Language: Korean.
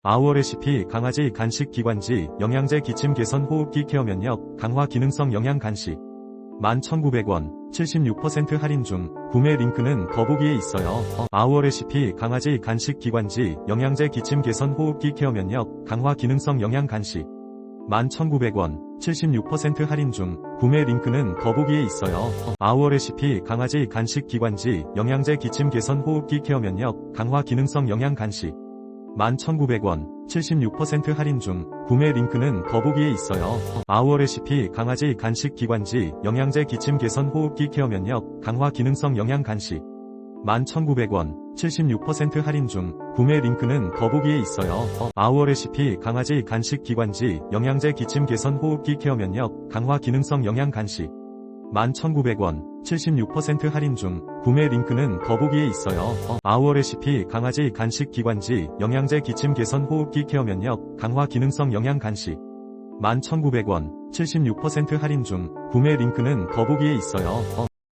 아우어 레시피 강아지 간식 기관지 영양제 기침 개선 호흡기 케어 면역 강화 기능성 영양 간식 11,900원 76% 할인 중 구매 링크는 더보기에 있어요. 아우어 레시피 강아지 간식 기관지 영양제 기침 개선 호흡기 케어 면역 강화 기능성 영양 간식 11,900원 76% 할인 중 구매 링크는 더보기에 있어요. 아우어 레시피 강아지 간식 기관지 영양제 기침 개선 호흡기 케어 면역 강화 기능성 영양 간식 11,900원 76% 할인 중 구매 링크는 더보기에 있어요. 아우어 레시피 강아지 간식 기관지 영양제 기침 개선 호흡기 케어 면역 강화 기능성 영양 간식 11,900원 76% 할인 중 구매 링크는 더보기에 있어요. 아우어 레시피 강아지 간식 기관지 영양제 기침 개선 호흡기 케어 면역 강화 기능성 영양 간식 11,900원 76% 할인 중 구매 링크는 더보기에 있어요. 아우어 레시피 강아지 간식 기관지 영양제 기침 개선 호흡기 케어 면역 강화 기능성 영양 간식 11,900원 76% 할인 중 구매 링크는 더보기에 있어요.